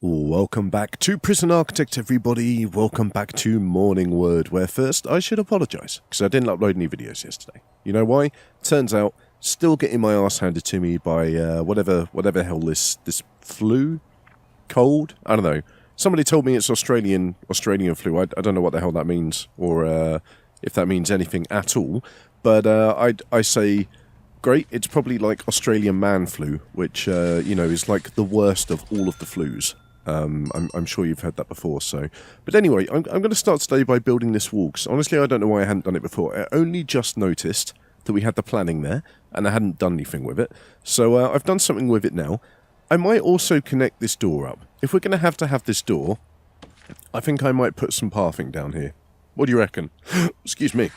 Welcome back to Prison Architect, everybody. Welcome back to Morning Word, where first I should apologise, because I didn't upload any videos yesterday. You know why? Turns out, still getting my arse handed to me by whatever the hell this flu? Cold? I don't know. Somebody told me it's Australian flu. I don't know what the hell that means, or if that means anything at all. But I say, great, it's probably like Australian man flu, which, is like the worst of all of the flus. I'm sure you've heard that before, so... But anyway, I'm going to start today by building this wall, because honestly I don't know why I hadn't done it before. I only just noticed that we had the planning there, and I hadn't done anything with it. So I've done something with it now. I might also connect this door up. If we're going to have this door, I think I might put some pathing down here. What do you reckon? Excuse me.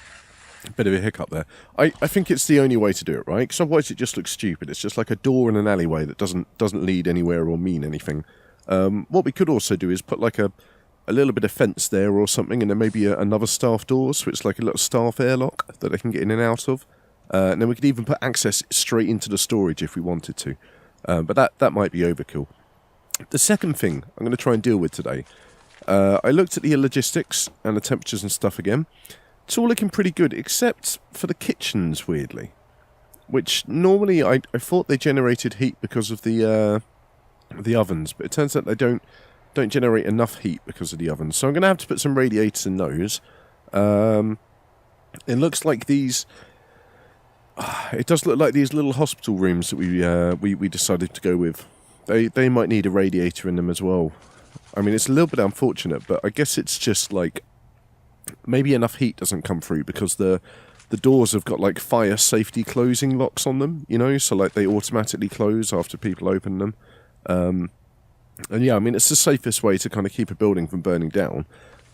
Bit of a hiccup there. I think it's the only way to do it, right? Because otherwise it just looks stupid. It's just like a door in an alleyway that doesn't lead anywhere or mean anything. What we could also do is put like a little bit of fence there or something, and then maybe another staff door, so it's like a little staff airlock that they can get in and out of. And then we could even put access straight into the storage if we wanted to. But that might be overkill. The second thing I'm going to try and deal with today, I looked at the logistics and the temperatures and stuff again. It's all looking pretty good, except for the kitchens, weirdly. Which normally I thought they generated heat because of the ovens, but it turns out they don't generate enough heat because of the ovens. So I'm going to have to put some radiators in those. It looks like these... It does look like these little hospital rooms that we decided to go with. They might need a radiator in them as well. I mean, it's a little bit unfortunate, but I guess it's just like... Maybe enough heat doesn't come through because the doors have got like fire safety closing locks on them, you know, so like they automatically close after people open them. And yeah, I mean, it's the safest way to kind of keep a building from burning down,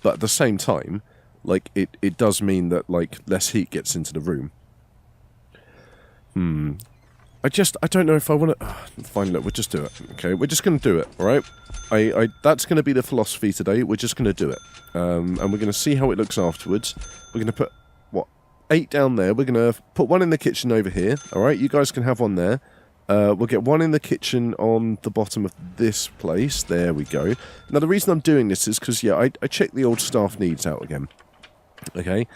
but at the same time, like it does mean that like less heat gets into the room. I don't know if I want to... Fine, look, we'll just do it. Okay, we're just going to do it, alright? That's going to be the philosophy today. We're just going to do it. And we're going to see how it looks afterwards. We're going to put, 8 down there. We're going to put one in the kitchen over here, alright? You guys can have one there. We'll get one in the kitchen on the bottom of this place. There we go. Now, the reason I'm doing this is because, yeah, I checked the old staff needs out again. Okay?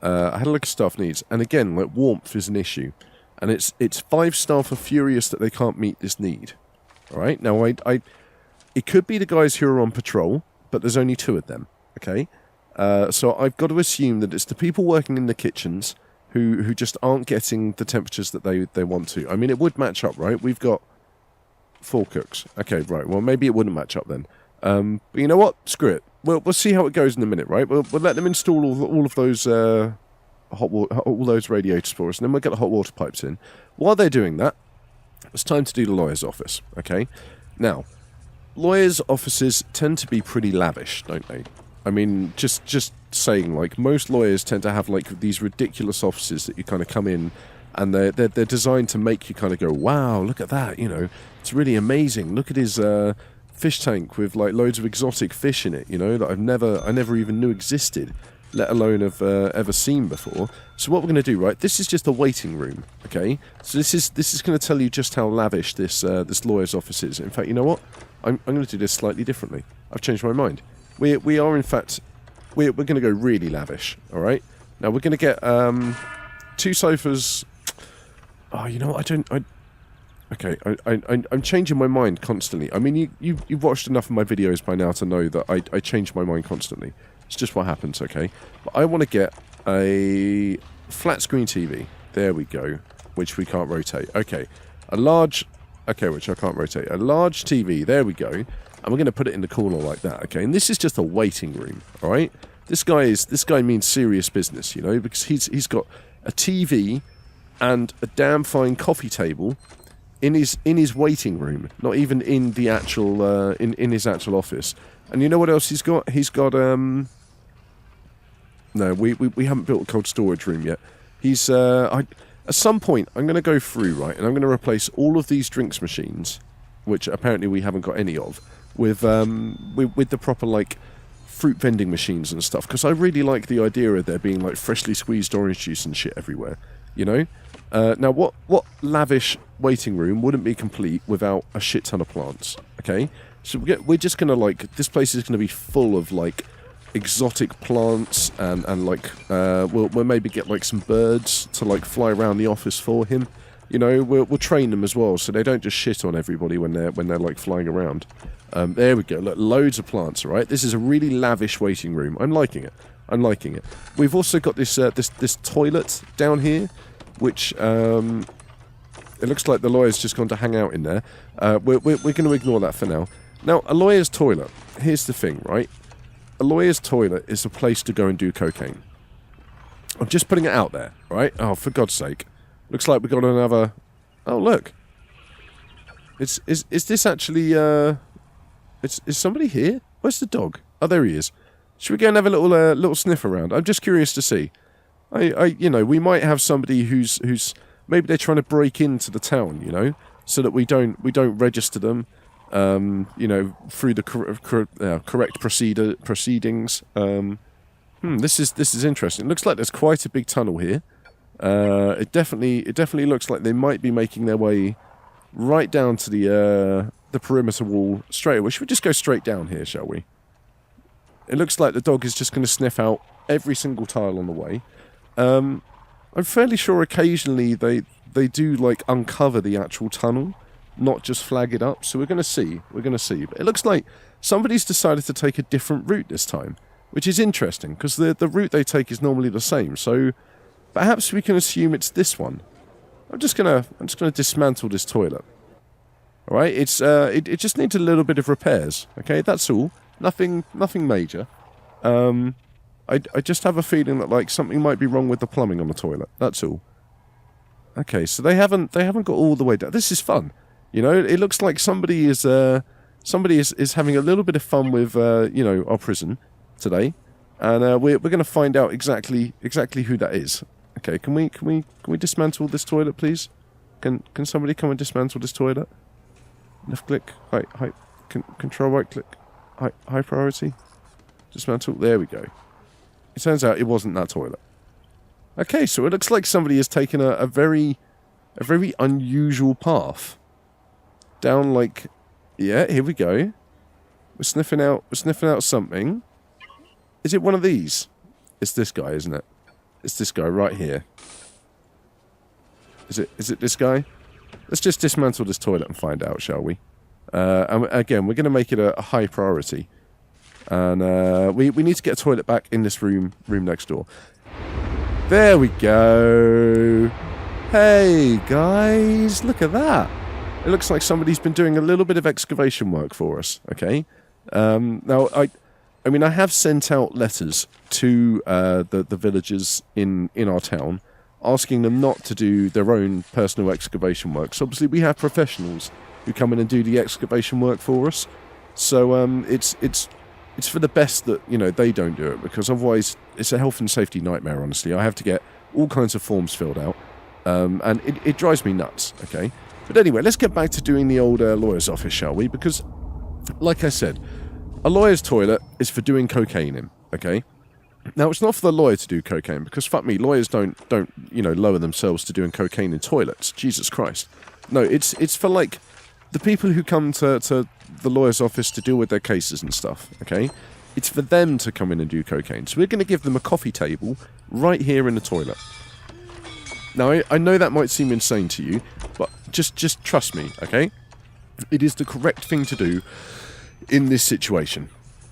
I had a look at staff needs. And again, like, warmth is an issue. And it's 5 staff are furious that they can't meet this need. Alright, now it could be the guys who are on patrol, but there's only 2 of them. Okay? So I've got to assume that it's the people working in the kitchens who just aren't getting the temperatures that they want to. I mean, it would match up, right? We've got 4 cooks. Okay, right, well, maybe it wouldn't match up then. But you know what? Screw it. We'll see how it goes in a minute, right? We'll let them install all of those... all those radiators for us, and then we'll get the hot water pipes in. While they're doing that, it's time to do the lawyer's office, okay? Now, lawyers' offices tend to be pretty lavish, don't they? I mean, just saying, like, most lawyers tend to have, like, these ridiculous offices that you kind of come in, and they're designed to make you kind of go, wow, look at that, you know, it's really amazing. Look at his fish tank with, like, loads of exotic fish in it, you know, that I never even knew existed, let alone have ever seen before. So what we're going to do, right, this is just a waiting room, okay? So this is going to tell you just how lavish this lawyer's office is. In fact, you know what? I'm going to do this slightly differently. I've changed my mind. We are, in fact, we're going to go really lavish, all right? Now, we're going to get 2 sofas. Oh, you know what? Okay, I'm changing my mind constantly. I mean, you've watched enough of my videos by now to know that I change my mind constantly. It's just what happens, okay? But I want to get a flat screen TV. There we go. Which we can't rotate. Okay. A large... Okay, which I can't rotate. A large TV. There we go. And we're going to put it in the corner like that, okay? And this is just a waiting room, alright? This guy means serious business, you know? Because he's got a TV and a damn fine coffee table in his waiting room. Not even in the actual... in his actual office. And you know what else he's got? He's got, No, we haven't built a cold storage room yet. He's, at some point, I'm going to go through, right, and I'm going to replace all of these drinks machines, which apparently we haven't got any of, with the proper, like, fruit vending machines and stuff, because I really like the idea of there being, like, freshly squeezed orange juice and shit everywhere, you know? Now, what lavish waiting room wouldn't be complete without a shit ton of plants, okay? So we're just going to, like, this place is going to be full of, like, exotic plants and like, we'll maybe get, like, some birds to, like, fly around the office for him. You know, we'll train them as well, so they don't just shit on everybody when they're like, flying around. There we go. Look, loads of plants, all right? This is a really lavish waiting room. I'm liking it. I'm liking it. We've also got this this toilet down here, which it looks like the lawyer's just gone to hang out in there. We're going to ignore that for now. Now, a lawyer's toilet. Here's the thing, right? A lawyer's toilet is a place to go and do cocaine. I'm just putting it out there, right? Oh, for God's sake! Looks like we got another. Oh, look. Is this actually? Is somebody here? Where's the dog? Oh, there he is. Should we go and have a little sniff around? I'm just curious to see. You know, we might have somebody who's maybe they're trying to break into the town, you know, so that we don't register them, you know, through the correct proceedings. This is interesting. It looks like there's quite a big tunnel here. It definitely looks like they might be making their way right down to the perimeter wall straight away. Should we just go straight down here, shall we? It looks like the dog is just going to sniff out every single tile on the way. I'm fairly sure occasionally they do, like, uncover the actual tunnel, not just flag it up. So we're going to see. But it looks like somebody's decided to take a different route this time, which is interesting, because the route they take is normally the same. So perhaps we can assume it's this one. I'm just gonna dismantle this toilet. All right, it just needs a little bit of repairs. Okay, that's all. Nothing major. I just have a feeling that, like, something might be wrong with the plumbing on the toilet. That's all. Okay, so they haven't got all the way down. This is fun. You know, it looks like somebody is having a little bit of fun with you know, our prison today, and we're going to find out exactly who that is. Okay, can we dismantle this toilet, please? Can somebody come and dismantle this toilet? Left click, high, control right click, high priority, dismantle. There we go. It turns out it wasn't that toilet. Okay, so it looks like somebody has taken a very unusual path down, like, yeah, here we go. We're sniffing out something. Is it one of these? It's this guy, isn't it? It's this guy right here. Is it this guy? Let's just dismantle this toilet and find out, shall we? And again, we're going to make it a high priority. And we need to get a toilet back in this room next door. There we go. Hey, guys, look at that. It looks like somebody's been doing a little bit of excavation work for us, okay? Now, I mean, I have sent out letters to the villagers in our town, asking them not to do their own personal excavation work. So obviously we have professionals who come in and do the excavation work for us. So it's for the best that, you know, they don't do it, because otherwise it's a health and safety nightmare, honestly. I have to get all kinds of forms filled out, and it drives me nuts, okay? But anyway, let's get back to doing the old lawyer's office, shall we? Because, like I said, a lawyer's toilet is for doing cocaine in, okay? Now, it's not for the lawyer to do cocaine, because, fuck me, lawyers don't you know, lower themselves to doing cocaine in toilets. Jesus Christ. No, it's for, like, the people who come to the lawyer's office to deal with their cases and stuff, okay? It's for them to come in and do cocaine. So we're going to give them a coffee table right here in the toilet. Now, I know that might seem insane to you, but just trust me, okay? It is the correct thing to do in this situation.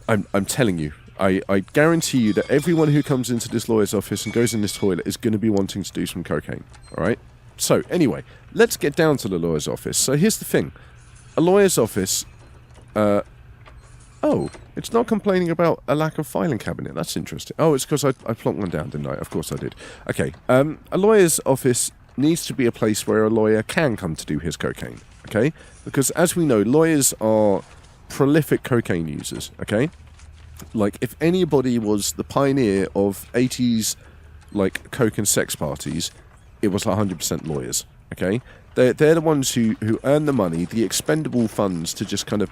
I'm telling you. I guarantee you that everyone who comes into this lawyer's office and goes in this toilet is going to be wanting to do some cocaine, alright? So, anyway, let's get down to the lawyer's office. So here's the thing. A lawyer's office... oh, it's not complaining about a lack of filing cabinet. That's interesting. Oh, it's because I plonked one down, didn't I? Of course I did. Okay, a lawyer's office needs to be a place where a lawyer can come to do his cocaine, okay? Because, as we know, lawyers are prolific cocaine users, okay? Like, if anybody was the pioneer of 80s, like, coke and sex parties, it was 100% lawyers, okay? They're the ones who earn the money, the expendable funds to just kind of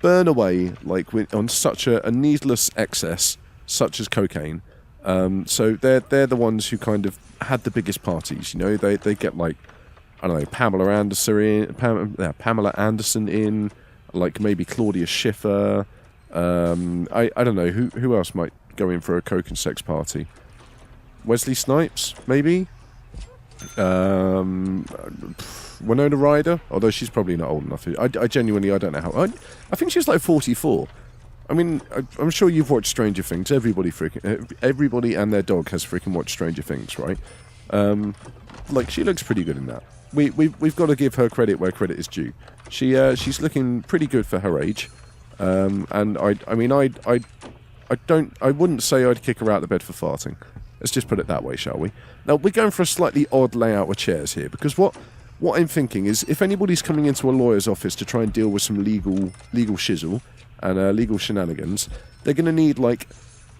burn away, like, on such a needless excess, such as cocaine. So they're the ones who kind of had the biggest parties, you know? They get, like, I don't know, Pamela Anderson in, like maybe Claudia Schiffer. I don't know who else might go in for a coke and sex party. Wesley Snipes, maybe. Winona Ryder, although she's probably not old enough. I genuinely, I don't know how. I think she's like 44. I mean, I'm sure you've watched Stranger Things. Everybody and their dog has freaking watched Stranger Things, right? Like, she looks pretty good in that. We've got to give her credit where credit is due. She's looking pretty good for her age. And I wouldn't say I'd kick her out of bed for farting. Let's just put it that way, shall we? Now, we're going for a slightly odd layout of chairs here, because what I'm thinking is, if anybody's coming into a lawyer's office to try and deal with some legal shizzle and legal shenanigans, they're going to need, like,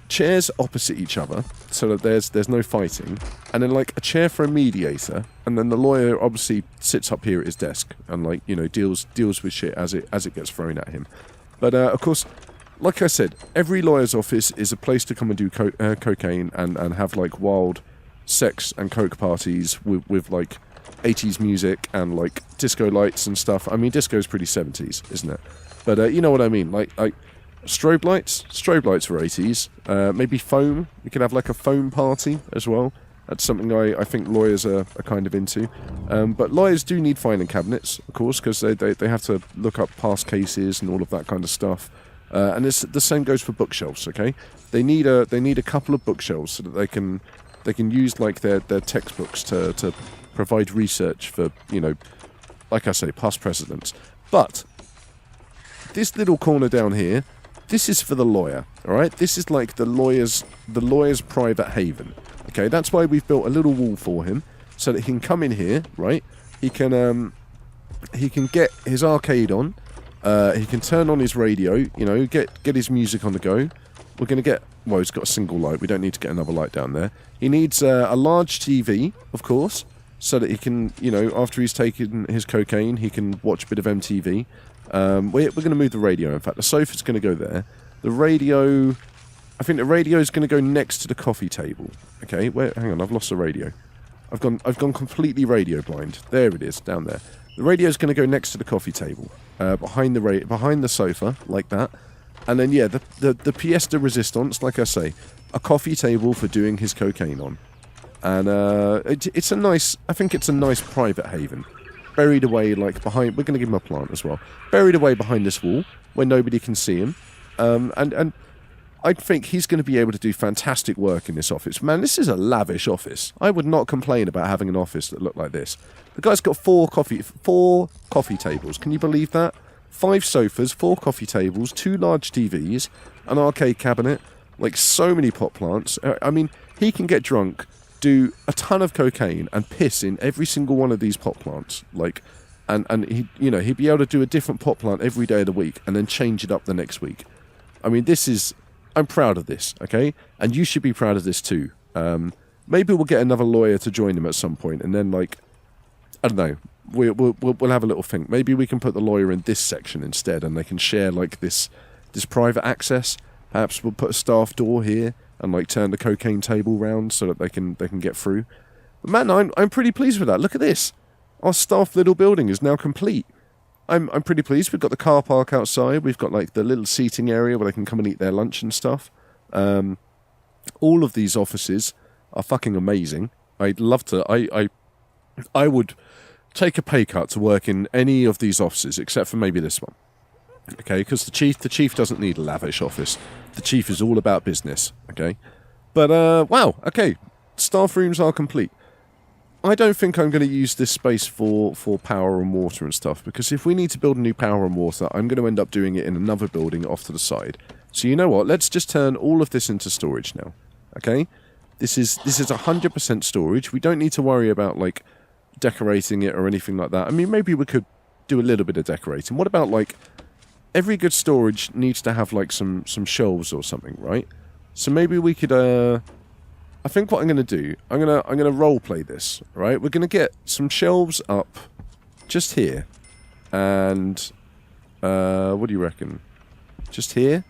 chairs opposite each other, so that there's no fighting, and then, like, a chair for a mediator, and then the lawyer obviously sits up here at his desk and, like, you know, deals with shit as it gets thrown at him. But, of course, like I said, every lawyer's office is a place to come and do cocaine and have, like, wild sex and coke parties with like, 80s music and, like, disco lights and stuff. I mean, disco's pretty 70s, isn't it? But, you know what I mean? Like strobe lights? Strobe lights were 80s. Maybe foam. You could have, like, a foam party as well. That's something I think lawyers are kind of into. But lawyers do need filing cabinets, of course, because they have to look up past cases and all of that kind of stuff. And the same goes for bookshelves. Okay, they need a couple of bookshelves so that they can use, like, their textbooks to provide research for, you know, like I say, past presidents. But this little corner down here, this is for the lawyer. All right, this is like the lawyer's private haven. Okay, that's why we've built a little wall for him so that he can come in here. Right, he can get his arcade on. He can turn on his radio, you know, get his music on the go. We're going to get... Well, he's got a single light. We don't need to get another light down there. He needs a large TV, of course, so that he can, you know, after he's taken his cocaine, he can watch a bit of MTV. We're going to move the radio, in fact. The sofa's going to go there. The radio... I think the radio is going to go next to the coffee table. Okay, hang on, I've lost the radio. I've gone completely radio blind. There it is, down there. The radio's going to go next to the coffee table, behind the sofa, like that. And then, yeah, the pièce de résistance, like I say, a coffee table for doing his cocaine on. And it's a nice, I think it's a nice private haven. Buried away, like, behind, we're going to give him a plant as well. Buried away behind this wall, where nobody can see him. And I think he's going to be able to do fantastic work in this office. Man, this is a lavish office. I would not complain about having an office that looked like this. The guy's got four coffee tables. Can you believe that? 5 sofas, 4 coffee tables, 2 large TVs, an arcade cabinet, like, so many pot plants. I mean, he can get drunk, do a ton of cocaine, and piss in every single one of these pot plants. Like, and he, you know, he'd be able to do a different pot plant every day of the week, and then change it up the next week. I mean, this is... I'm proud of this, okay? And you should be proud of this too. Maybe we'll get another lawyer to join him at some point, and then, like, I don't know, we'll have a little think. Maybe we can put the lawyer in this section instead, and they can share, like, this private access. Perhaps we'll put a staff door here and, like, turn the cocaine table round so that they can get through. But man, I'm pretty pleased with that. Look at this. Our staff little building is now complete. I'm pretty pleased. We've got the car park outside. We've got, like, the little seating area where they can come and eat their lunch and stuff. All of these offices are fucking amazing. I'd love to... I would take a pay cut to work in any of these offices, except for maybe this one. Okay, because the chief doesn't need a lavish office. The chief is all about business. Okay, but wow. Okay, staff rooms are complete. I don't think I'm going to use this space for power and water and stuff, because if we need to build a new power and water, I'm going to end up doing it in another building off to the side. So you know what? Let's just turn all of this into storage now. Okay, this is 100% storage. We don't need to worry about, like, decorating it or anything like that. I mean, maybe we could do a little bit of decorating. What about, like, every good storage needs to have, like, some shelves or something, right? So maybe we could I think what I'm going to do, I'm going to role play this, right? We're going to get some shelves up just here. And what do you reckon? Just here?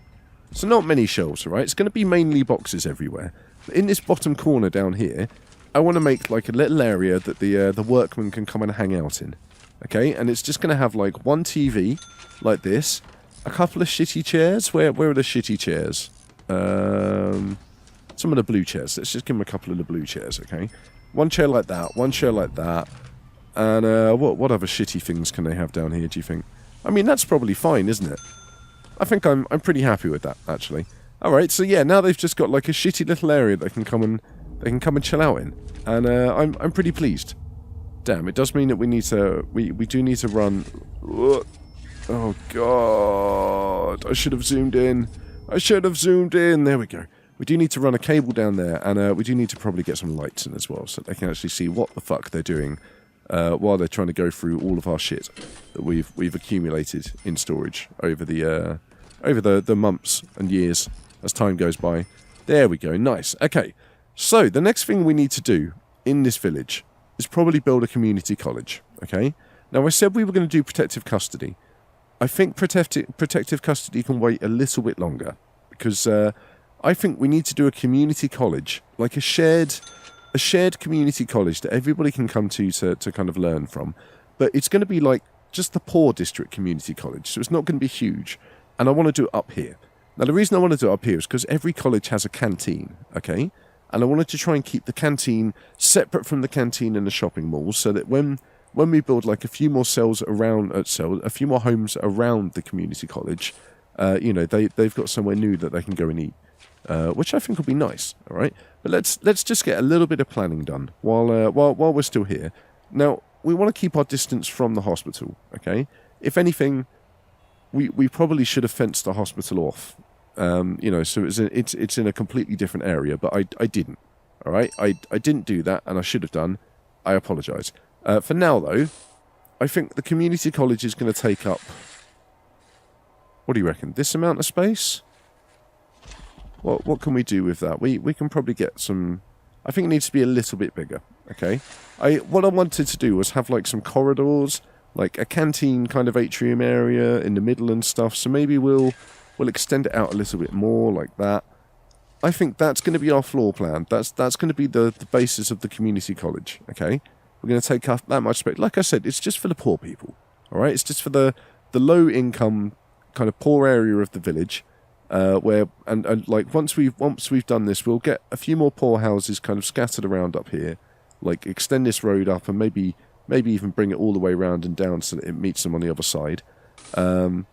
So not many shelves, right? It's going to be mainly boxes everywhere. In this bottom corner down here, I want to make, like, a little area that the workmen can come and hang out in. okay? And it's just going to have, like, one TV, like this, a couple of shitty chairs. Where are the shitty chairs? Some of the blue chairs. Let's just give them a couple of the blue chairs, okay? One chair like that, one chair like that, and what other shitty things can they have down here, do you think? I mean, that's probably fine, isn't it? I think I'm pretty happy with that, actually. Alright, so yeah, now they've just got like a shitty little area they can come and chill out in. And I'm pretty pleased. Damn, it does mean that we do need to run. Oh god, I should have zoomed in. There we go. We do need to run a cable down there, and we do need to probably get some lights in as well, so they can actually see what the fuck they're doing while they're trying to go through all of our shit that we've accumulated in storage over the months and years as time goes by. There we go, nice. Okay, so the next thing we need to do in this village is probably build a community college, okay? Now, I said we were going to do protective custody. I think protective custody can wait a little bit longer, because I think we need to do a community college, like a shared community college that everybody can come to kind of learn from. But it's going to be like just the poor district community college, so it's not going to be huge. And I want to do it up here. Now, the reason I want to do it up here is because every college has a canteen, okay? And I wanted to try and keep the canteen separate from the canteen in the shopping malls, so that when we build like a few more cells around, a few more homes around the community college, you know, they've got somewhere new that they can go and eat, which I think will be nice. All right, but let's just get a little bit of planning done while we're still here. Now, we want to keep our distance from the hospital. Okay, if anything, we probably should have fenced the hospital off. You know, so it's in a completely different area, but I didn't. All right, I didn't do that, and I should have done. I apologise. For now, though, I think the community college is going to take up. What do you reckon? This amount of space? What can we do with that? We can probably get some. I think it needs to be a little bit bigger. Okay. What I wanted to do was have like some corridors, like a canteen kind of atrium area in the middle and stuff. So maybe we'll extend it out a little bit more like that. I think that's going to be our floor plan. That's going to be the basis of the community college. Okay. We're going to take up that much space. Like I said, it's just for the poor people. All right. It's just for the low income kind of poor area of the village. Where and like once we've done this, we'll get a few more poor houses kind of scattered around up here, like extend this road up and maybe even bring it all the way around and down so that it meets them on the other side. And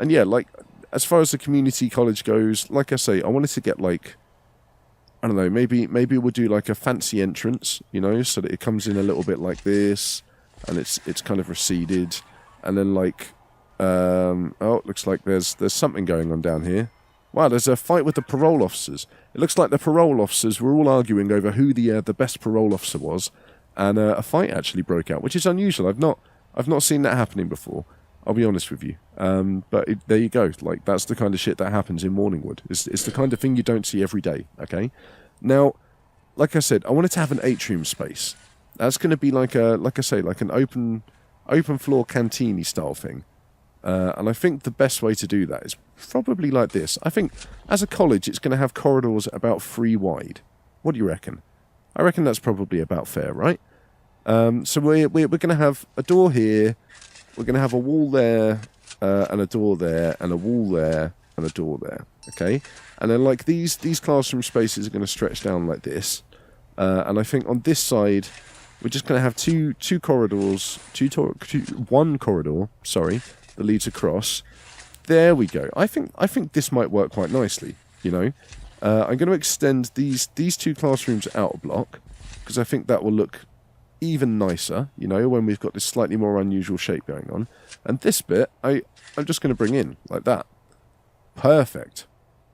yeah, like as far as the community college goes, like I say, I wanted to get like, I don't know, maybe we'll do like a fancy entrance, you know, so that it comes in a little bit like this, and it's kind of receded, and then like. Oh, it looks like there's something going on down here. Wow, there's a fight with the parole officers. It looks like the parole officers were all arguing over who the best parole officer was, and a fight actually broke out, which is unusual. I've not seen that happening before. I'll be honest with you. But there you go. Like that's the kind of shit that happens in Morningwood. It's the kind of thing you don't see every day. Okay. Now, like I said, I wanted to have an atrium space. That's going to be like an open floor canteen-y style thing. And I think the best way to do that is probably like this. I think as a college, it's going to have corridors about 3 wide. What do you reckon? I reckon that's probably about fair, right? So we're going to have a door here. We're going to have a wall there, and a door there, and a wall there, and a door there. Okay, and then like these classroom spaces are going to stretch down like this. And I think on this side, we're just going to have two corridors, one corridor. Sorry. That leads across. There we go. I think this might work quite nicely. You know, I'm going to extend these 2 classrooms out a block because I think that will look even nicer. You know, when we've got this slightly more unusual shape going on. And this bit, I'm just going to bring in like that. Perfect.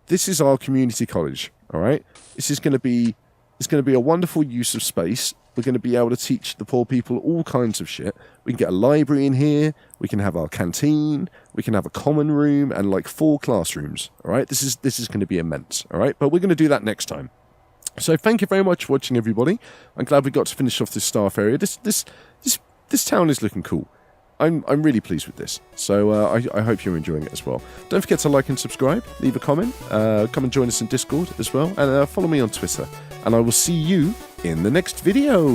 This is our community college. All right. It's going to be a wonderful use of space. We're going to be able to teach the poor people all kinds of shit. We can get a library in here. We can have our canteen. We can have a common room and like 4 classrooms. All right, this is going to be immense. All right, but we're going to do that next time. So thank you very much for watching, everybody. I'm glad we got to finish off this staff area. This town is looking cool. I'm really pleased with this. So I hope you're enjoying it as well. Don't forget to like and subscribe. Leave a comment. Come and join us in Discord as well, and follow me on Twitter. And I will see you in the next video.